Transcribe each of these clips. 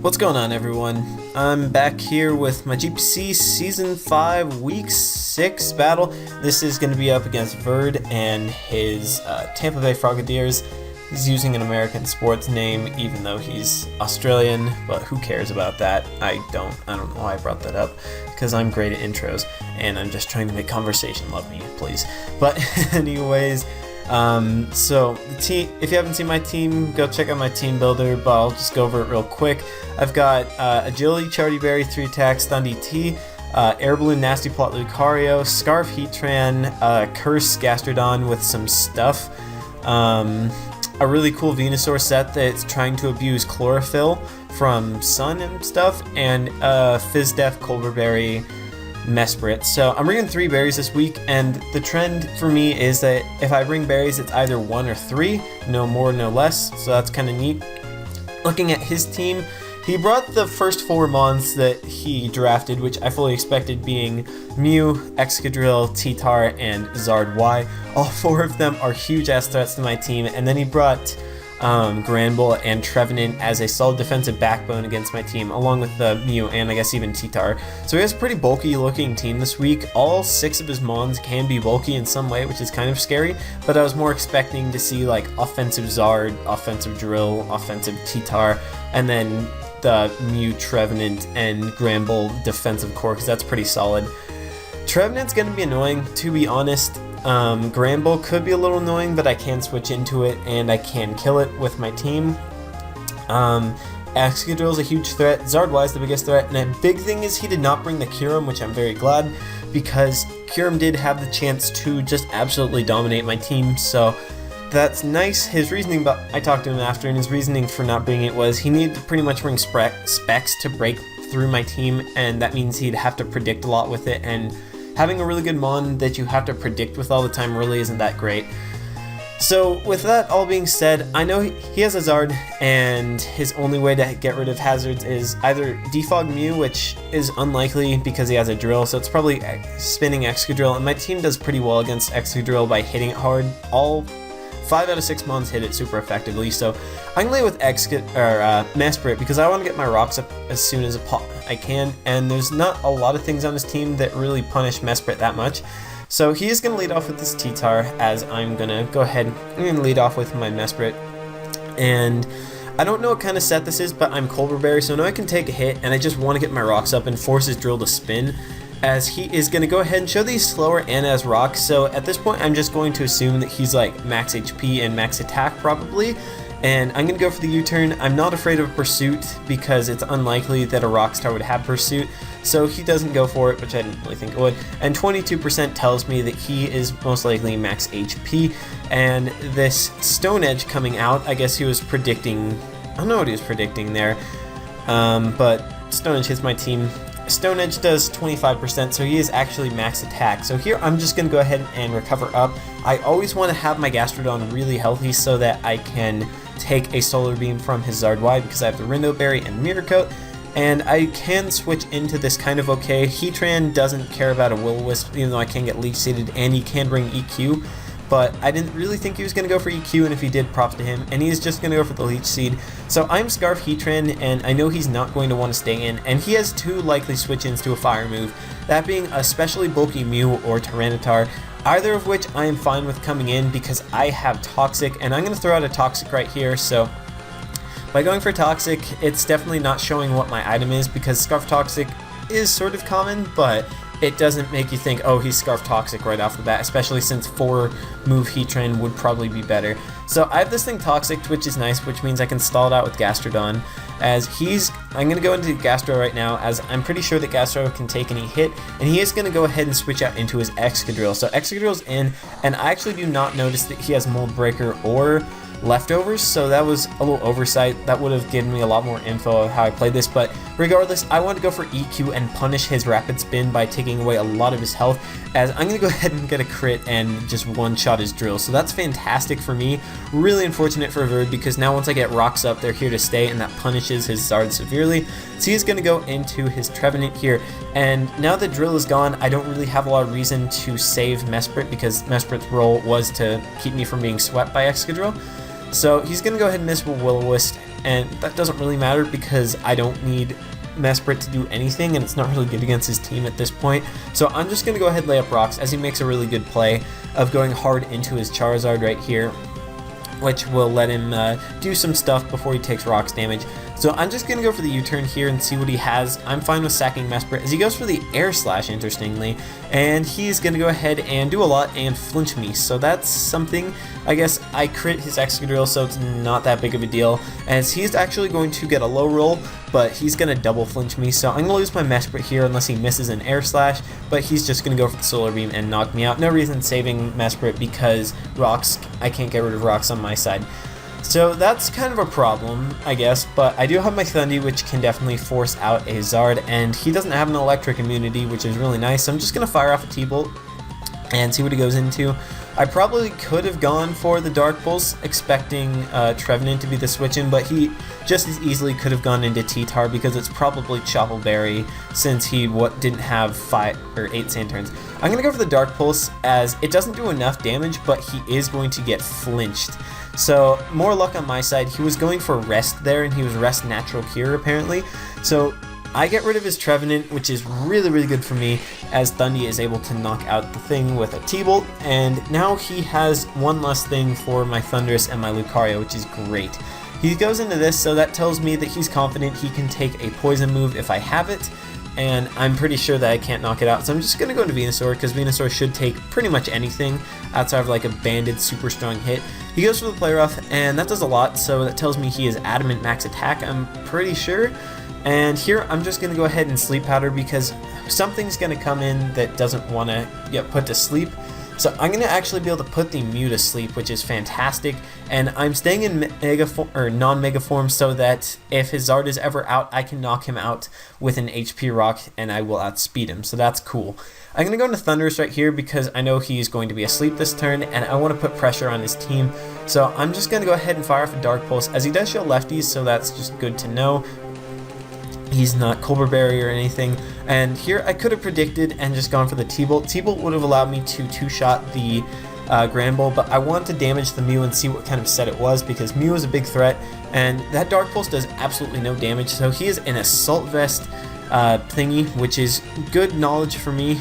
What's going on, everyone? I'm back here with my GPC Season 5 Week 6 battle. This is going to be up against Verd and his Tampa Bay Frogadiers. He's using an American sports name, even though he's Australian, but who cares about that? I don't know why I brought that up, because I'm great at intros, and I'm just trying to make conversation. Love me, please. But anyways, so the team, if you haven't seen my team, go check out my team builder, but I'll just go over it real quick. I've got Agility, Charty Berry, 3 attacks, Stun DT, Air Balloon, Nasty Plot, Lucario, Scarf, Heatran, Curse, Gastrodon with some stuff, a really cool Venusaur set that's trying to abuse Chlorophyll from Sun and stuff, and Fizdef, Colberberry, Mesprit. So I'm bringing 3 berries this week, and the trend for me is that if I bring berries, it's either 1 or 3, no more, no less, so that's kind of neat. Looking at his team, he brought the first 4 mons that he drafted, which I fully expected, being Mew, Excadrill, T-Tar, and Zard Y. All 4 of them are huge ass threats to my team, and then he brought Granbull and Trevenant as a solid defensive backbone against my team, along with the Mew and I guess even T-Tar. So he has a pretty bulky looking team this week. All 6 of his mons can be bulky in some way, which is kind of scary, but I was more expecting to see like offensive Zard, offensive Drill, offensive T-Tar, and then the Mew, Trevenant, and Granbull defensive core, because that's pretty solid. Trevenant's going to be annoying, to be honest. Granbull could be a little annoying, but I can switch into it and I can kill it with my team. Excadrill is a huge threat. Zard-Y is the biggest threat, and a big thing is he did not bring the Kyurem, which I'm very glad, because Kyurem did have the chance to just absolutely dominate my team, so that's nice. His reasoning, but I talked to him after, and his reasoning for not bringing it was he needed to pretty much bring specs to break through my team, and that means he'd have to predict a lot with it, and having a really good mon that you have to predict with all the time really isn't that great. So with that all being said, I know he has a Zard, and his only way to get rid of hazards is either Defog Mew, which is unlikely because he has a Drill, so it's probably spinning Excadrill, and my team does pretty well against Excadrill by hitting it hard. All 5 out of 6 mons hit it super effectively, so I'm going to lay with Mesprit because I want to get my rocks up as soon as I can, and there's not a lot of things on his team that really punish Mesprit that much. So he is going to lead off with this T-Tar, as I'm going to go ahead and lead off with my Mesprit. And I don't know what kind of set this is, but I'm Colberberry, so I know I can take a hit, and I just want to get my rocks up and force his Drill to spin, as he is going to go ahead and show these slower and as rocks. So at this point I'm just going to assume that he's like max HP and max attack probably, and I'm going to go for the U-turn. I'm not afraid of a pursuit because it's unlikely that a Rockstar would have pursuit, so he doesn't go for it, which I didn't really think it would, and 22% tells me that he is most likely max HP. And this Stone Edge coming out, I guess he was predicting, I don't know what he was predicting there, but Stone Edge hits my team. Stone Edge does 25%, so he is actually max attack. So here I'm just going to go ahead and recover up. I always want to have my Gastrodon really healthy so that I can take a Solar Beam from his Zard-Y, because I have the Rindo Berry and Mirror Coat, and I can switch into this kind of okay. Heatran doesn't care about a Will-O-Wisp, even though I can get Leech Seeded, and he can bring EQ, but I didn't really think he was going to go for EQ, and if he did, props to him, and he's just going to go for the Leech Seed. So I'm Scarf Heatran, and I know he's not going to want to stay in, and he has 2 likely switch-ins to a fire move, that being a especially bulky Mew or Tyranitar, either of which I am fine with coming in because I have Toxic, and I'm going to throw out a Toxic right here. So by going for Toxic, it's definitely not showing what my item is, because Scarf Toxic is sort of common, but it doesn't make you think, oh, he's Scarf Toxic right off the bat, especially since 4-move Heatran would probably be better. So I have this thing Toxic, which is nice, which means I can stall it out with Gastrodon, as I'm going to go into Gastro right now, as I'm pretty sure that Gastro can take any hit, and he is going to go ahead and switch out into his Excadrill. So Excadrill's in, and I actually do not notice that he has Mold Breaker or Leftovers, so that was a little oversight. That would have given me a lot more info of how I played this, but regardless, I want to go for EQ and punish his Rapid Spin by taking away a lot of his health, as I'm going to go ahead and get a crit and just one-shot his Drill. So that's fantastic for me. Really unfortunate for Verd, because now once I get rocks up, they're here to stay, and that punishes his Zard severely. So he's going to go into his Trevenant here, and now that Drill is gone, I don't really have a lot of reason to save Mesprit, because Mesprit's role was to keep me from being swept by Excadrill. So he's going to go ahead and miss Will-O-Wisp, and that doesn't really matter because I don't need Mesprit to do anything, and it's not really good against his team at this point. So I'm just going to go ahead and lay up rocks as he makes a really good play of going hard into his Charizard right here, which will let him do some stuff before he takes rocks damage. So I'm just going to go for the U-turn here and see what he has. I'm fine with sacking Mesprit as he goes for the Air Slash, interestingly, and he's going to go ahead and do a lot and flinch me. So that's something. I guess I crit his Excadrill, so it's not that big of a deal, as he's actually going to get a low roll, but he's going to double flinch me. So I'm going to lose my Mesprit here unless he misses an Air Slash, but he's just going to go for the Solar Beam and knock me out. No reason saving Mesprit because rocks, I can't get rid of rocks on my side. So that's kind of a problem, I guess, but I do have my Thundy, which can definitely force out a Zard, and he doesn't have an electric immunity, which is really nice. So I'm just going to fire off a T-Bolt and see what he goes into. I probably could have gone for the Dark Pulse, expecting Trevenant to be the switch-in, but he just as easily could have gone into T-Tar because it's probably Chople Berry since he didn't have 5 or 8 Sand Turns. I'm going to go for the Dark Pulse as it doesn't do enough damage, but he is going to get flinched. So more luck on my side. He was going for Rest there, and he was Rest Natural Cure apparently. So I get rid of his Trevenant, which is really, really good for me, as Thundy is able to knock out the thing with a T-Bolt, and now he has one less thing for my Thundurus and my Lucario, which is great. He goes into this, so that tells me that he's confident he can take a Poison move if I have it, and I'm pretty sure that I can't knock it out, so I'm just going to go into Venusaur, because Venusaur should take pretty much anything outside of like a banded super strong hit. He goes for the Play Rough, and that does a lot, so that tells me he is Adamant Max Attack, I'm pretty sure. And here I'm just going to go ahead and Sleep Powder because something's going to come in that doesn't want to get put to sleep. So I'm going to actually be able to put the Mew to sleep, which is fantastic. And I'm staying in Mega form, or non-Mega form, so that if his Zard is ever out, I can knock him out with an HP Rock and I will outspeed him. So that's cool. I'm going to go into Thundurus right here because I know he's going to be asleep this turn and I want to put pressure on his team. So I'm just going to go ahead and fire off a Dark Pulse as he does show lefties, so that's just good to know. He's not Colbur Berry or anything. And here I could have predicted and just gone for the T-Bolt. T-Bolt would have allowed me to two-shot the Granbull, but I wanted to damage the Mew and see what kind of set it was because Mew is a big threat, and that Dark Pulse does absolutely no damage. So he is an Assault Vest thingy, which is good knowledge for me.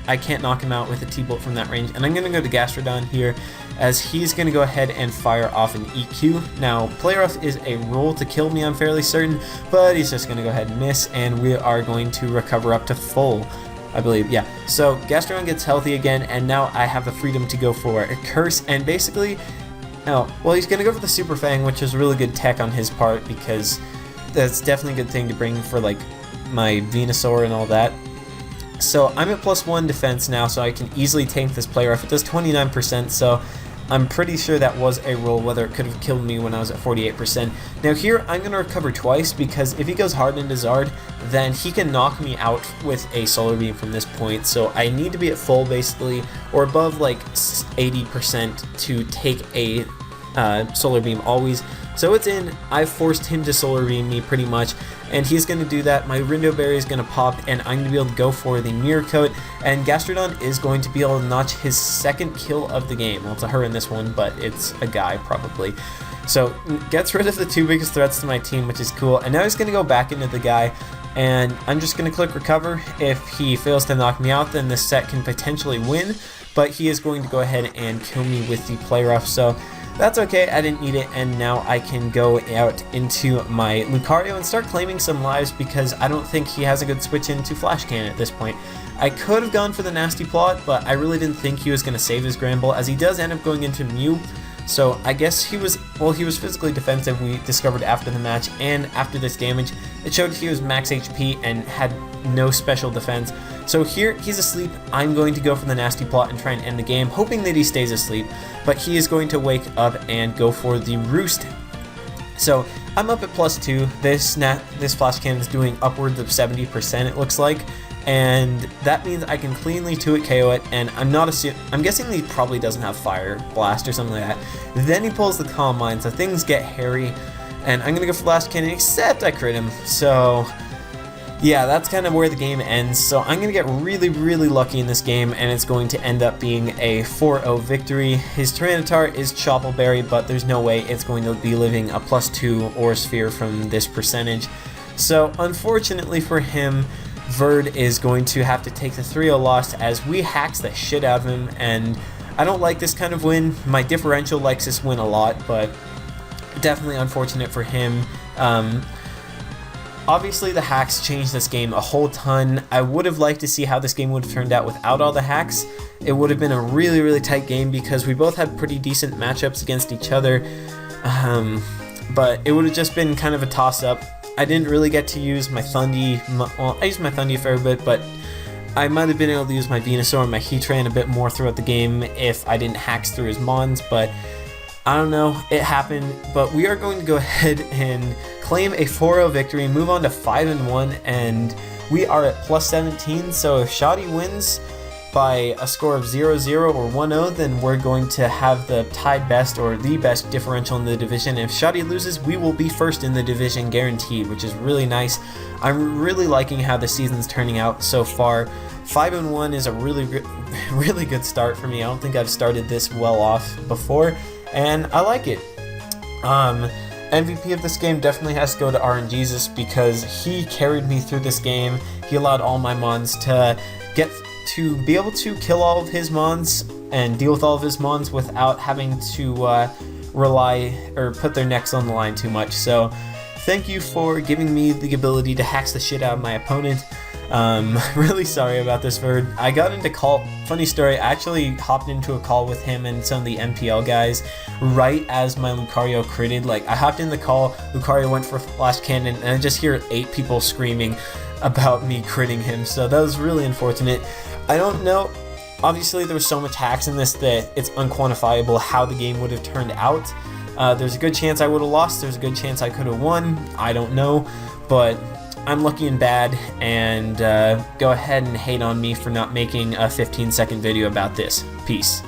I can't knock him out with a T-Bolt from that range, and I'm going to go to Gastrodon here as he's going to go ahead and fire off an EQ. Now, Play Rough is a roll to kill me, I'm fairly certain, but he's just going to go ahead and miss, and we are going to recover up to full, I believe. Yeah, so Gastrodon gets healthy again, and now I have the freedom to go for a Curse, and basically, oh, well, he's going to go for the Super Fang, which is really good tech on his part, because that's definitely a good thing to bring for, like, my Venusaur and all that. So I'm at +1 defense now, so I can easily tank this Play Rough. It does 29%, so I'm pretty sure that was a roll, whether it could have killed me when I was at 48%. Now here, I'm going to recover twice, because if he goes hard into Zard, then he can knock me out with a Solar Beam from this point, so I need to be at full, basically, or above, like, 80% to take a Solar Beam always. So it's in. I've forced him to Solar Beam me pretty much, and he's going to do that. My Rindo Berry is going to pop, and I'm going to be able to go for the Mirror Coat, and Gastrodon is going to be able to notch his second kill of the game. Well, it's a her in this one, but it's a guy probably. So gets rid of the two biggest threats to my team, which is cool, and now he's going to go back into the guy, and I'm just going to click Recover. If he fails to knock me out, then this set can potentially win, but he is going to go ahead and kill me with the Play Rough, so that's okay, I didn't need it, and now I can go out into my Lucario and start claiming some lives because I don't think he has a good switch into Flash Cannon at this point. I could have gone for the Nasty Plot, but I really didn't think he was going to save his Granbull, as he does end up going into Mew. So I guess he was physically defensive, we discovered after the match, and after this damage, it showed he was max HP and had no special defense. So here, he's asleep. I'm going to go for the Nasty Plot and try and end the game, hoping that he stays asleep, but he is going to wake up and go for the Roost. So I'm up at +2. This Flash Cannon is doing upwards of 70%, it looks like, and that means I can cleanly 2-hit KO it, and I'm guessing he probably doesn't have Fire Blast or something like that. Then he pulls the Calm Mind, so things get hairy, and I'm going to go for Flash Cannon, except I crit him, so yeah, that's kind of where the game ends, so I'm going to get really lucky in this game, and it's going to end up being a 4-0 victory. His Tyranitar is Choppleberry, but there's no way it's going to be living a +2 Aura Sphere from this percentage. So, unfortunately for him, Verd is going to have to take the 3-0 loss as we hacks the shit out of him, and I don't like this kind of win. My differential likes this win a lot, but definitely unfortunate for him. Obviously, the hacks changed this game a whole ton. I would have liked to see how this game would have turned out without all the hacks. It would have been a really tight game because we both had pretty decent matchups against each other. But it would have just been kind of a toss-up. I didn't really get to use my Thundy. Well, I used my Thundy a fair bit, but I might have been able to use my Venusaur and my Heatran a bit more throughout the game if I didn't hacks through his Mons, but I don't know, it happened. But we are going to go ahead and claim a 4-0 victory, move on to 5-1, and we are at +17, so if Shoddy wins by a score of 0-0 or 1-0, then we're going to have the tied best or the best differential in the division. If Shoddy loses, we will be first in the division guaranteed, which is really nice. I'm really liking how the season's turning out so far. 5-1 is a really good start for me. I don't think I've started this well off before, and I like it. MVP of this game definitely has to go to RNGesus because he carried me through this game. He allowed all my Mons to be able to kill all of his Mons and deal with all of his Mons without having to rely or put their necks on the line too much. So thank you for giving me the ability to hack the shit out of my opponent. Really sorry about this, Verd. I got into call. Funny story, I actually hopped into a call with him and some of the MPL guys right as my Lucario critted. Like, I hopped in the call, Lucario went for Flash Cannon, and I just hear 8 people screaming about me critting him, so that was really unfortunate. I don't know. Obviously, there was so much hacks in this that it's unquantifiable how the game would have turned out. There's a good chance I would have lost. There's a good chance I could have won. I don't know, but I'm lucky and bad, and go ahead and hate on me for not making a 15-second video about this. Peace.